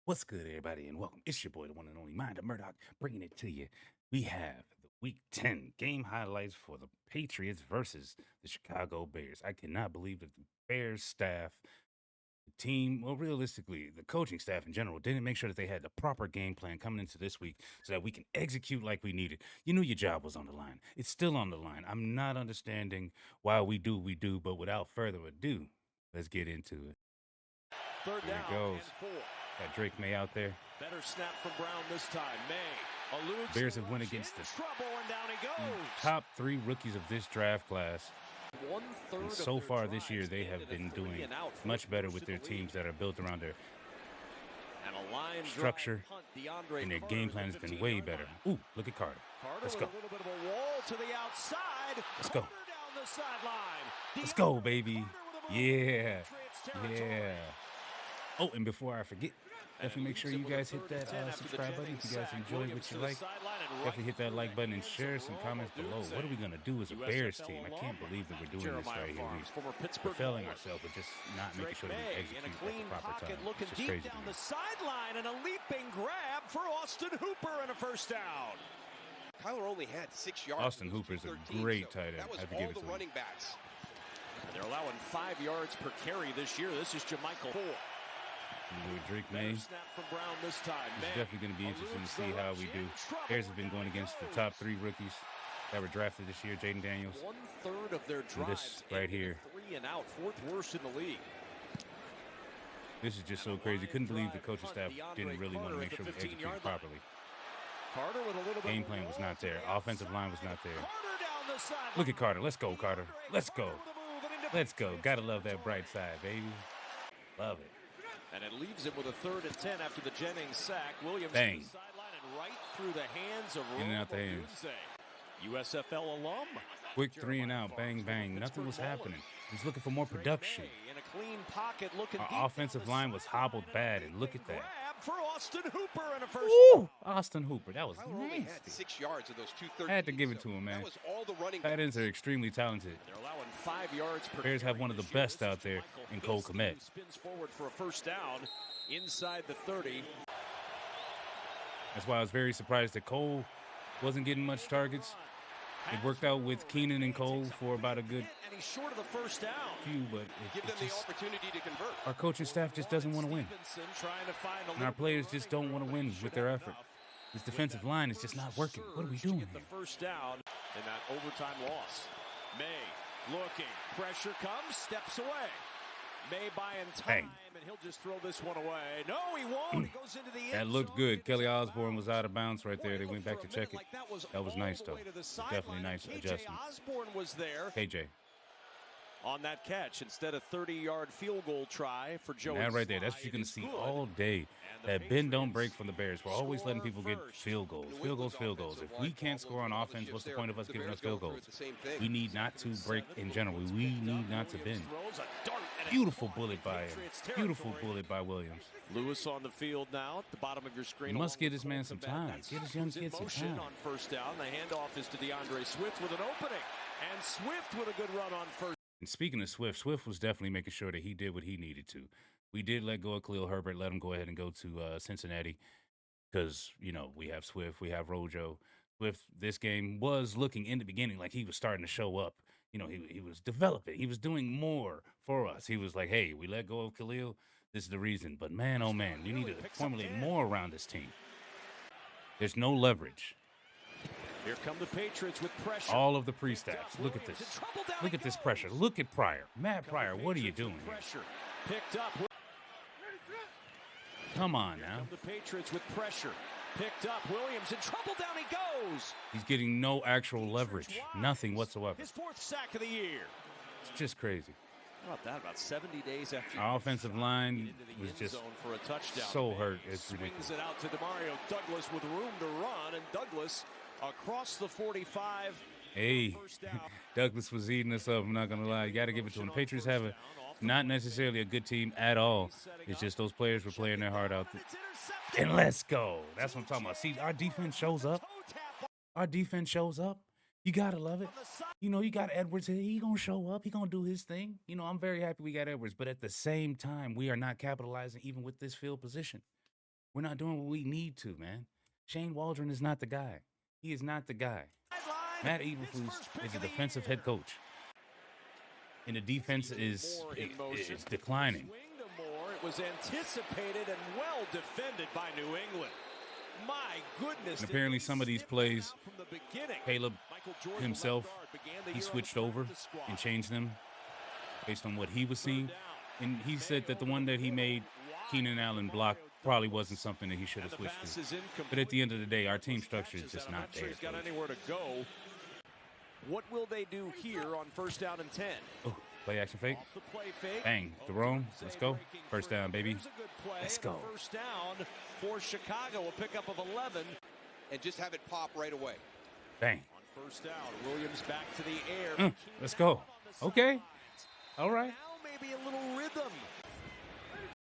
What's good, everybody, and welcome. It's your boy, the one and only Mind of Murdoch, bringing it to you. We have the Week 10 game highlights for the Patriots versus the Chicago Bears. I cannot believe that the Bears staff, the team, well, realistically, the coaching staff in general, didn't make sure that they had the proper game plan coming into this week so that we can execute like we needed. You knew your job was on the line. It's still on the line. I'm not understanding why we do what we do, but without further ado, let's get into it. Third Here down it goes. and 4. Got Drake May out there. Better snap from Brown this time. May eludes Bears the have won rush, against in the trouble, and down he goes. top 3 rookies of this draft class. One-third And of so their far this drives year, they ended have a been doing 3-and-out, much better fourth with their worst in the teams league. that are built around their And a line drive structure, punt, DeAndre and their Carter game to plan the has been way 15-yard better. line. Ooh, look at Carter. Carter Let's with go. a little bit of a wall to the outside. Let's go. Carter down the sideline. Let's go, DeAndre baby. Carter with a move. Yeah. Patriots territory. Yeah. Oh, and before I forget, definitely make sure you guys hit that subscribe button if you guys enjoy what you like. Definitely hit that like button and share some comments below. What are we going to do as a Bears team? I can't believe that we're doing this right here. We're failing ourselves. We're just not making sure that we execute at the proper time. It's just crazy to down me. the sideline and a leaping grab for Austin Hooper and a first down. Kyler only had 6 yards. Austin Hooper's a great tight end. That was I have to all give it the to him. running backs. They're allowing 5 yards per carry this year. This is Jermichael 4. With Drake May, it's Snap from Brown this time. definitely going to be interesting to see how we do. Bears have been going against the top 3 rookies that were drafted this year. Jaden Daniels. 1/3 of their And drives this right here. 3-and-out, fourth worst in the league. This is just so crazy. Couldn't believe the coaching staff didn't really want to make sure we executed properly. Carter with a little bit Game of a plan was wall not to there. the Offensive line was not there. Carter down the sideline. Look at Carter. Let's go, Carter. Let's go. Let's go. Gotta love that bright side, baby. Love it. And it leaves him with a 3rd and 10 after the Jennings sack. Williams Bang. to the sideline and right through the hands of In and out the hands. USFL alum. Quick 3 and out. Bang, bang. Nothing was happening. He's looking for more production. In a clean pocket, looking deep Our offensive down the line was sideline. hobbled bad, and look at that. Grab for Austin Hooper and a first. Woo! Austin Hooper. That was Kyler only had nasty. 6 yards of those 213. I had to give it to him, man. That was all the running Tight backs. ends are extremely talented. They're allowing 5 yards per Bears have carry one of the this year. best This is out there Michael in Cole Hasty, Kmet. who spins forward for a first down inside the 30. That's why I was very surprised that Cole wasn't getting much targets. It worked out with Keenan and Cole for about a good And he's short of the first down. few, but Give it them the just, opportunity to convert. our coaching staff just doesn't want to win. Stevenson trying to find a And our little players bit of just don't want to running win room, with but their should effort. have This defensive line is just not working. What are we surge to doing get here? the first down in that overtime loss. May looking, pressure comes, steps away. May buying time, Bang. and he'll just throw this one away. No, he won't. He goes into the end That looked zone, good. and Kelly it's out of Osborne was bounds. out of bounds right there. Boy, They it went looked back to for a check minute it. like that was That was nice, all the though. way to the It's definitely sideline. nice KJ adjustment. Osborne was there KJ. on that catch instead of 30-yard field goal try for Joey. That right there, that's what Sly. you're It going to is see good. all day. And the That bend don't Patriots break from the Bears. We're always letting score people get first. field goals. Field goals, field goals. If we can't score on offense, what's the point of us giving us field goals? We need not to break in general. We need not to bend. Throws a dart and Beautiful it's bullet by him. Patriots Beautiful territory. bullet by Williams. Lewis on the field now at the bottom of your screen. You must along give with this man Cole some Kmet. time. That's Give this young who's in kid some motion time. on first down. The handoff is to DeAndre Swift with an opening. And Swift with a good run on first. And speaking of Swift, Swift was definitely making sure that he did what he needed to. We did let go of Khalil Herbert, let him go ahead and go to Cincinnati because, you know, we have Swift, we have Rojo. Swift, this game was looking in the beginning like he was starting to show up. You know, he was developing. He was doing more for us. He was like, hey, we let go of Khalil. This is the reason. But, man, oh, man, you need to formulate more around this team. There's no leverage. Here come the Patriots with pressure. All of the pre-snaps. Look at this. Look at this pressure. Look at Pryor. Matt Pryor, what are you doing here? Pressure picked up. Come on now. The Patriots with pressure picked up. Williams in trouble. Down he goes. He's getting no actual leverage. Nothing whatsoever. His 4th sack of the year. It's just crazy. How about that? About 70 days after Our offensive line into the was end just zone for a touchdown. so hurt. It's Swings ridiculous. it out to Demario Douglas with room to run, and Douglas across the 45. Hey, First down. Douglas was eating us up. I'm not going to lie. You got to give it to him. The Patriots have a not necessarily a good team at all. It's just those players were playing their heart out. It's intercepted. And let's go. That's what I'm talking about. See, our defense shows up. Toe tap Our defense shows up. You got to love it. on the side. You know, you got Edwards here. He going to show up. He going to do his thing. You know, I'm very happy we got Edwards. But at the same time, we are not capitalizing even with this field position. We're not doing what we need to, man. Shane Waldron is not the guy. He is not the guy. Matt Eberflus is a defensive head coach. And the defense is declining. It was anticipated and well defended by New England. My goodness. And apparently some of these plays, Caleb himself, he switched over and changed them based on what he was seeing. And he said that the one that he made Keenan Allen block probably wasn't something that he should have switched to. But at the end of the day, our team structure is just not there. He's got anywhere to go. What will they do here on 1st down and 10? Oh, play action fake. Bang, Jerome, let's go. 1st down, baby. Let's go. 1st down for Chicago, a pickup of 11. And just have it pop right away. Bang. On 1st down, Williams back to the air. Let's go. Okay. All right. Now maybe a little rhythm.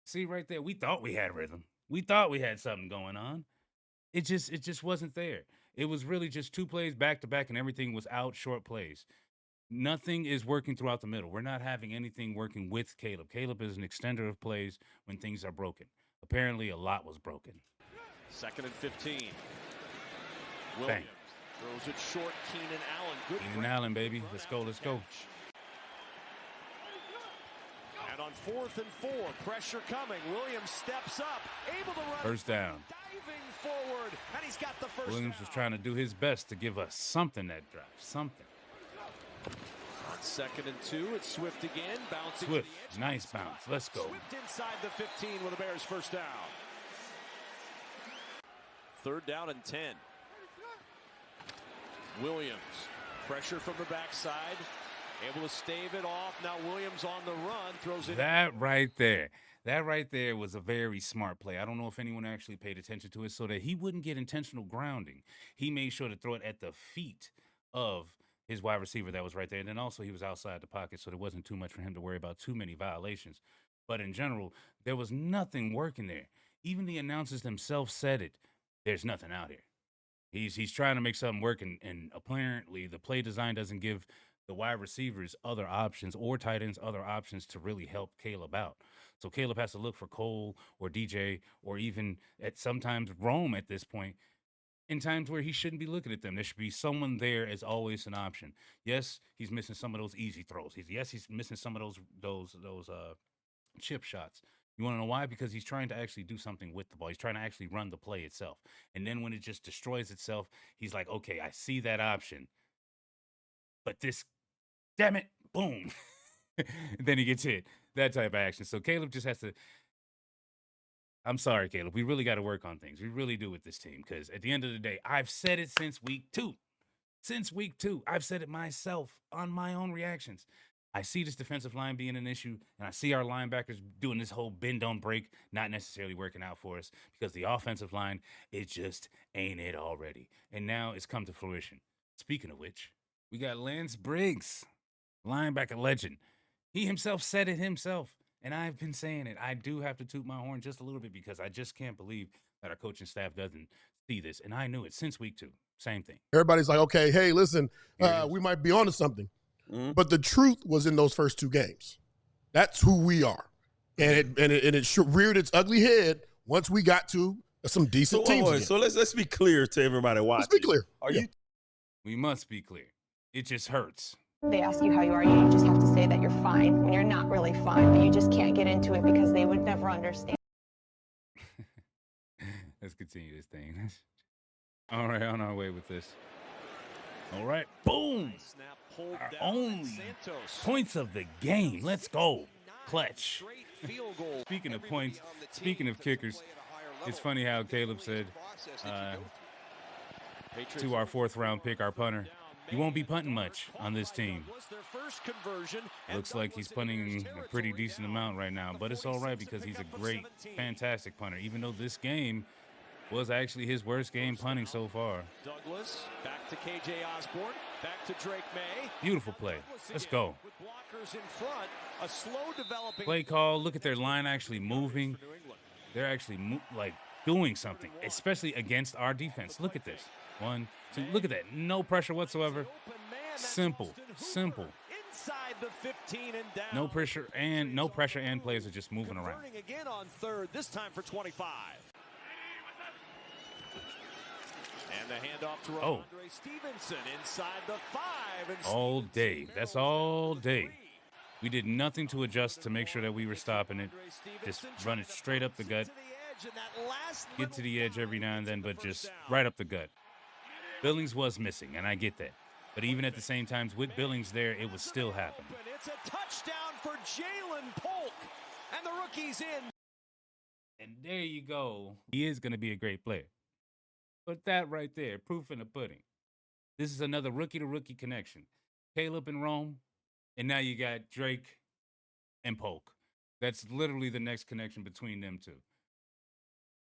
See right there, we thought we had rhythm. We thought we had something going on. It just wasn't there. It was really just 2 plays back to back, and everything was out short plays. Nothing is working throughout the middle. We're not having anything working with Caleb. Caleb is an extender of plays when things are broken. Apparently, a lot was broken. 2nd and 15. Bang. Williams throws it short. Keenan Allen. Good. Keenan Allen, baby. Let's go. Let's go. And on 4th and 4, pressure coming. Williams steps up, able to run. 1st down. Diving forward, and he's got the 1st Williams down. was trying to do his best to give us something that drive. Something. On 2nd and 2, it's Swift again. Bouncing Swift. to the edge. Nice bounce. Let's go. Swift inside the 15 with the Bears' 1st down. 3rd down and 10. Williams. Pressure from the backside. Able to stave it off. Now Williams on the run. Throws it. That right there was a very smart play. I don't know if anyone actually paid attention to it, so that he wouldn't get intentional grounding. He made sure to throw it at the feet of his wide receiver that was right there. And then also he was outside the pocket, so there wasn't too much for him to worry about too many violations. But in general, there was nothing working there. Even the announcers themselves said it. There's nothing out here. He's trying to make something work, and apparently the play design doesn't give the wide receivers other options or tight ends other options to really help Caleb out. So Caleb has to look for Cole or DJ or even at sometimes Rome at this point in times where he shouldn't be looking at them. There should be someone there as always an option. Yes, he's missing some of those easy throws. He's missing some of those chip shots. You want to know why? Because he's trying to actually do something with the ball. He's trying to actually run the play itself. And then when it just destroys itself, he's like, okay, I see that option. But this, damn it, boom. And then he gets hit. That type of action. So Caleb just has to, I'm sorry, Caleb. We really got to work on things. We really do with this team. Because at the end of the day, I've said it since week 2. Since week 2, I've said it myself on my own reactions. I see this defensive line being an issue, and I see our linebackers doing this whole bend, don't break, not necessarily working out for us because the offensive line, it just ain't it already. And now it's come to fruition. Speaking of which, we got Lance Briggs, linebacker legend. He himself said it himself, and I've been saying it. I do have to toot my horn just a little bit because I just can't believe that our coaching staff doesn't see this. And I knew it since week 2. Same thing. Everybody's like, okay, hey, listen, we might be onto something. Mm-hmm. But the truth was in those first 2 games. That's who we are. And it reared its ugly head once we got to some decent teams again. So let's be clear to everybody watching. Let's be clear. We must be clear. It just hurts. They ask you how you are, you just have to say that you're fine when you're not really fine, but you just can't get into it because they would never understand. Let's continue this thing. All right, on our way with this. All right, boom. Our only points of the game. Let's go. Clutch. Speaking of points, speaking of kickers, it's funny how Caleb said to our 4th round pick, our punter, you won't be punting much on this team. Looks like he's punting a pretty decent amount right now, but it's all right because he's a great, fantastic punter, even though this game was actually his worst game punting so far. Douglas back to KJ Osborne, back to Drake May. Beautiful play. Let's go. With blockers in front, a slow developing play call. Look at their line actually moving. They're actually doing something, especially against our defense. Look at this. 1, 2. Look at that. No pressure whatsoever. Simple. Inside the 15 and down. No pressure and players are just moving around. Again on 3rd, this time for 25. And the handoff to Oh. Ramondre Stevenson inside the 5. And All day. Stevenson That's barrels all home day. 3. We did nothing to adjust to make sure that we were stopping it. Just run it straight up the gut. Get to the edge every now and then, but just right up the gut. Billings was missing, and I get that. But even at the same time, with Billings there, it was still happening. It's a touchdown for Jalen Polk, and the rookie's in. And there you go. He is going to be a great player. But that right there, proof in the pudding. This is another rookie-to-rookie connection. Caleb and Rome, and now you got Drake and Polk. That's literally the next connection between them two.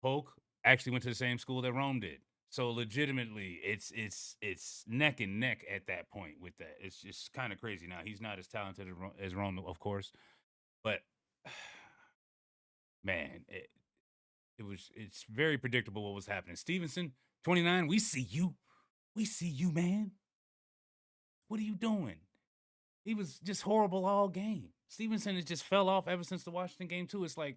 Polk actually went to the same school that Rome did. So legitimately, it's neck and neck at that point with that. It's just kind of crazy. Now, he's not as talented as Rome, of course. But, man, it's very predictable what was happening. Stevenson, 29, we see you. We see you, man. What are you doing? He was just horrible all game. Stevenson has just fell off ever since the Washington game, too. It's like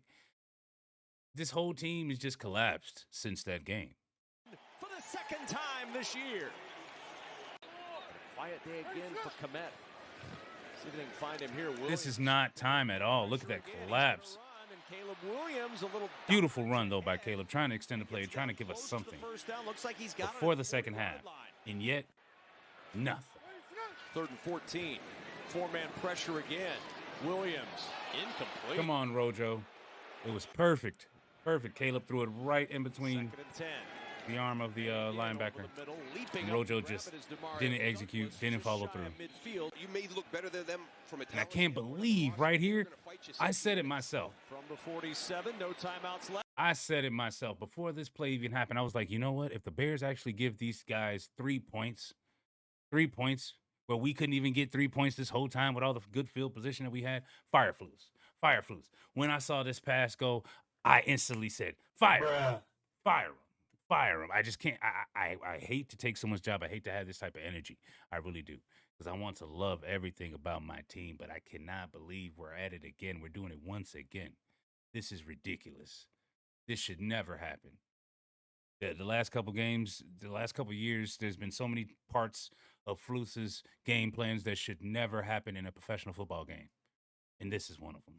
this whole team has just collapsed since that game. For the second time this year. A quiet day again for Komet. See if they can find him here. This is not time at all. Look at that collapse. Caleb Williams, a little Beautiful run, though, by Caleb, trying to extend the play, trying to give us something before the second half. And yet, nothing. 3rd and 14. 4-man pressure again. Williams, incomplete. Come on, Rojo. It was perfect. Perfect. Caleb threw it right in between 2nd and 10. the arm of the linebacker. And Rojo just didn't execute, didn't follow through. You may look better than them from a And I can't believe right here, I said it myself. From the 47, no timeouts left. I said it myself before this play even happened. I was like, you know what? If the Bears actually give these guys 3 points, where we couldn't even get 3 points this whole time with all the good field position that we had, fire flues. When I saw this pass go, I instantly said, fire him. I just can't. I hate to take someone's job. I hate to have this type of energy. I really do. Because I want to love everything about my team, but I cannot believe we're at it again. We're doing it once again. This is ridiculous. This should never happen. The last couple games, the last couple years, there's been so many parts of Flus's game plans that should never happen in a professional football game. And this is one of them.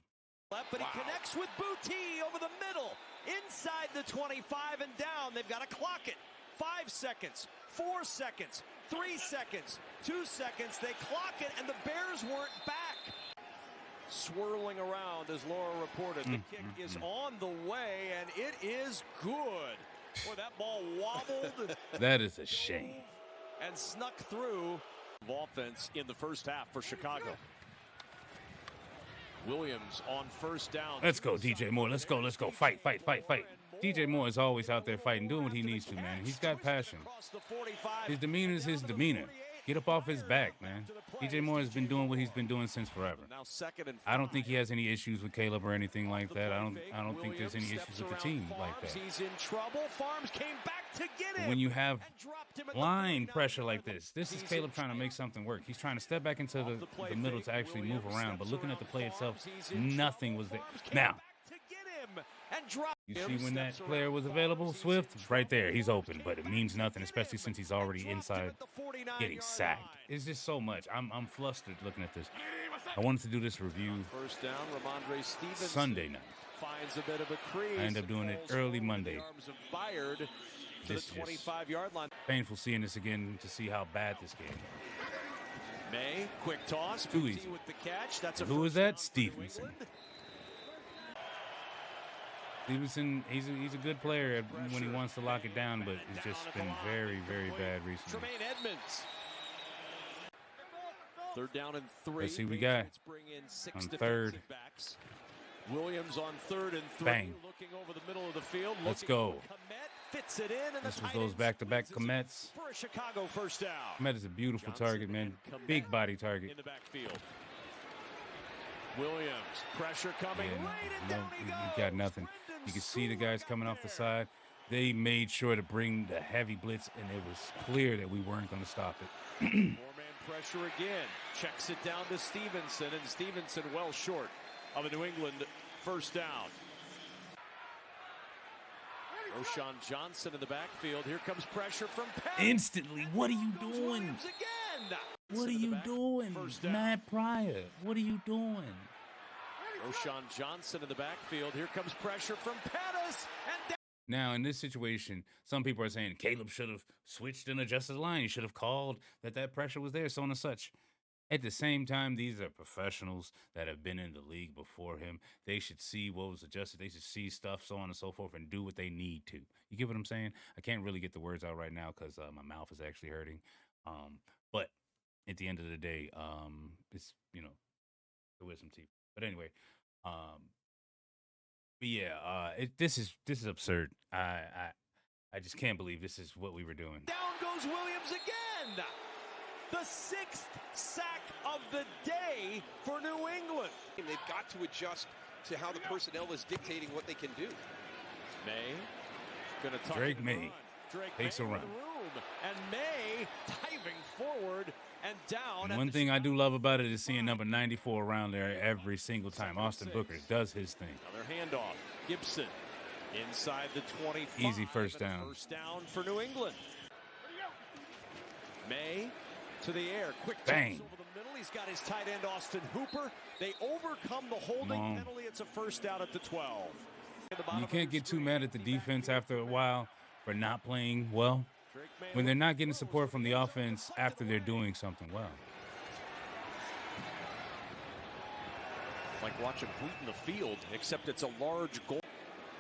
But he connects with Boutte over the middle, inside the 25 and down. They've got to clock it. 5 seconds, 4 seconds, 3 seconds, 2 seconds. They clock it, and the Bears weren't back. Swirling around, as Laura reported. The kick is on the way, and it is good. Boy, that ball wobbled. That is a shame. And snuck through. Offense in the first half for Chicago. Williams on 1st down. Let's go, DJ Moore. Let's go. Fight. DJ Moore is always out there fighting, doing what he needs to, man. He's got passion. His demeanor is his demeanor. Get up off his back, man. DJ Moore has been doing what he's been doing since forever. I don't think he has any issues with Caleb or anything like that. I don't think there's any issues with the team like that. He's in trouble. Farms came back to get him. When you have line pressure like this is Caleb trying to make something work. He's trying to step back into the middle to actually move around. But looking at the play itself, nothing was there. Now, you see when that player was available? Swift, right there. He's open, but it means nothing, especially since he's already inside getting sacked. It's just so much. I'm flustered looking at this. I wanted to do this review First down, Ramondre Stevenson Sunday night. finds a bit of a crease. I end up doing it early Monday. This This the 25-yard line. Painful seeing this again to see how bad this game is. May, quick toss. Too easy. With the catch. That's a Who is first that? down for Stevenson. New England. Stevenson, he's a good player when he wants to lock it down, but it's just been very, very bad recently. Tremaine Edmonds. 3rd down and 3. Let's see what we got Bring in 6 on defensive 3rd. backs. Williams on 3rd and 3. Bang. Looking over the middle of the field. Let's looking go. for Komet, fits it in, and This the was tight those end back-to-back squeezes it Komets. for a Chicago first down. Komet is a beautiful Johnson target, man. and Komet Big body target. in the backfield. Williams, pressure coming. And, Right and no, down he you goes. got nothing. You can see the guys coming off the side. They made sure to bring the heavy blitz, and it was clear that we weren't going to stop it. 4-man pressure again. Checks it down to Stevenson, and Stevenson well short of a New England first down. O'Shawn Johnson in the backfield. Here comes pressure from Pettis. Instantly. What are you Goes doing? Williams again. What are In the you back. doing? First down. Matt Pryor, what are you doing? O'Shawn Johnson in the backfield. Here comes pressure from Pettis. And Now, in this situation, some people are saying Caleb should have switched and adjusted the line. He should have called that pressure was there, so on and such. At the same time, these are professionals that have been in the league before him. They should see what was adjusted. They should see stuff, so on and so forth, and do what they need to. You get what I'm saying? I can't really get the words out right now because my mouth is actually hurting. But at the end of the day, it's, the wisdom teeth. But anyway, but yeah, this is absurd. I just can't believe this is what we were doing. down goes Williams again. The sixth sack of the day for New England. And they've got to adjust to how the personnel is dictating what they can do. May gonna tuck Drake and May run. Drake takes May a with run. the room. And May diving forward and down. And at one the thing I do love about it is seeing number 94 around there every single time. Austin Booker does his thing. Another handoff. Gibson inside the 25. Easy first and a down. First down for New England. May to the air. Quick toss Bang. over the middle. He's got his tight end Austin Hooper. They overcome the holding Come on. penalty. It's a first down at the 12. You can't get too mad at the defense after a while for not playing well Drake May when they're not getting support from the offense after they're doing something well. like watching wheat in the field, except it's a large goal.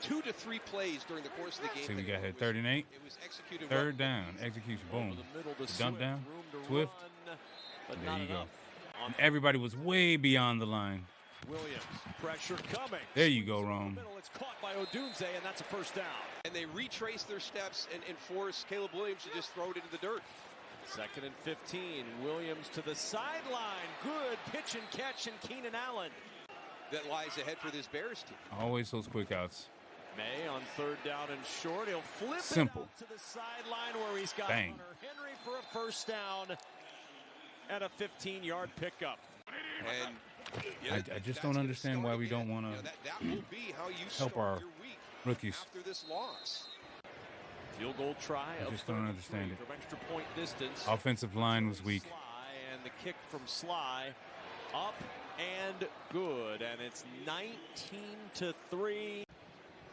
2 to 3 plays during the course of the game. See, we that got it here was- 3rd and 8. It was executed Third well. down, execution, boom. Over the middle to Dump Swift, down, room to Swift. run, but There not you go. enough. And everybody was way beyond the line. Williams, pressure coming. There you go, Swings over the Rome. middle. It's caught by Odunze, and that's a first down. And they retrace their steps and force Caleb Williams to just throw it into the dirt. 2nd and 15. Williams to the sideline. Good pitch and catch, and Keenan Allen. That lies ahead for this Bears team. Always those quick outs. May on 3rd down and short. He'll flip Simple. it out to the sideline where he's got Bang. Hunter Henry for a first down and a 15-yard pickup. And I just don't understand why we don't wanna that will be how you help start our your week rookies. after this loss. Field goal try. I of just don't 33 understand it. From extra point distance. Offensive line was weak. Sly, and the kick from Sly up and good, and it's 19-3.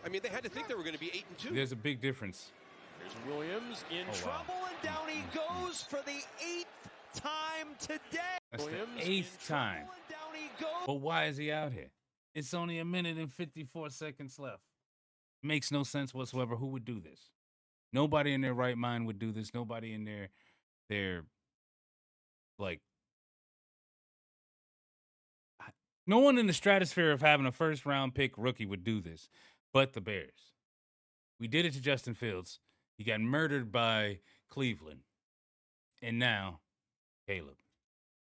I mean, they had to think they were going to be 8-2. There's a big difference. Here's Williams in Oh, wow. trouble, and down he goes for the 8th time today. That's the Williams 8th in trouble, time. and down he goes. But why is he out here? It's only 1 minute and 54 seconds left. Makes no sense whatsoever. Who would do this? Nobody in their right mind would do this. Nobody in their like, no one in the stratosphere of having a first round pick rookie would do this, but the Bears. We did it to Justin Fields. He got murdered by Cleveland. And now, Caleb.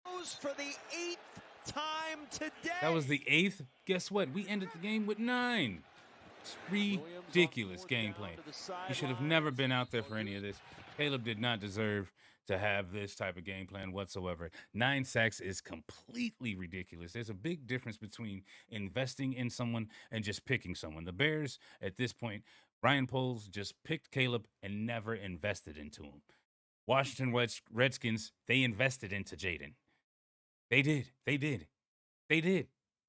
Goes for the 8th time today. That was the 8th. Guess what? We ended the game with 9. It's ridiculous game plan. He should have never been out there for any of this. Caleb did not deserve to have this type of game plan whatsoever. 9 sacks is completely ridiculous. There's a big difference between investing in someone and just picking someone. The Bears, at this point, Ryan Poles just picked Caleb and never invested into him. Washington Redskins, they invested into Jaden. They did.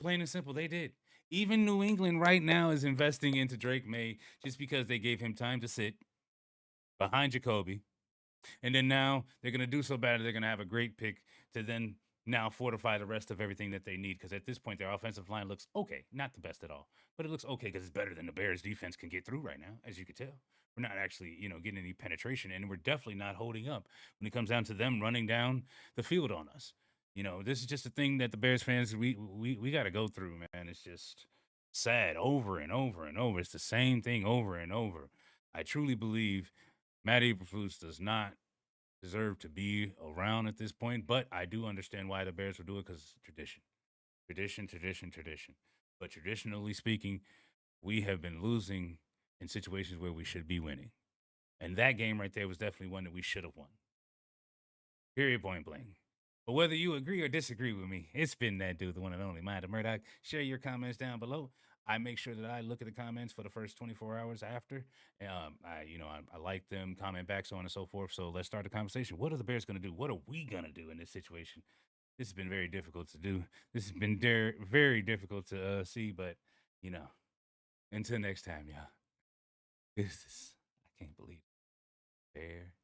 Plain and simple, they did. Even New England right now is investing into Drake May just because they gave him time to sit behind Jacoby. And then now they're going to do so bad, they're going to have a great pick to then now fortify the rest of everything that they need. Because at this point, their offensive line looks okay. Not the best at all, but it looks okay because it's better than the Bears defense can get through right now, as you can tell. We're not actually, getting any penetration, and we're definitely not holding up when it comes down to them running down the field on us. This is just a thing that the Bears fans, we got to go through, man. It's just sad over and over and over. It's the same thing over and over. I truly believe Matt Eberflus does not deserve to be around at this point, but I do understand why the Bears will do it because it's tradition. Tradition. But traditionally speaking, we have been losing in situations where we should be winning. And that game right there was definitely one that we should have won. Period, point blank. But whether you agree or disagree with me, it's been that dude, the one and only Mind of Murdoch. Share your comments down below. I make sure that I look at the comments for the first 24 hours after. I like them, comment back, so on and so forth. So let's start the conversation. What are the Bears going to do? What are we going to do in this situation? This has been very difficult to do. This has been very difficult to see, but until next time, y'all. I can't believe it. Bear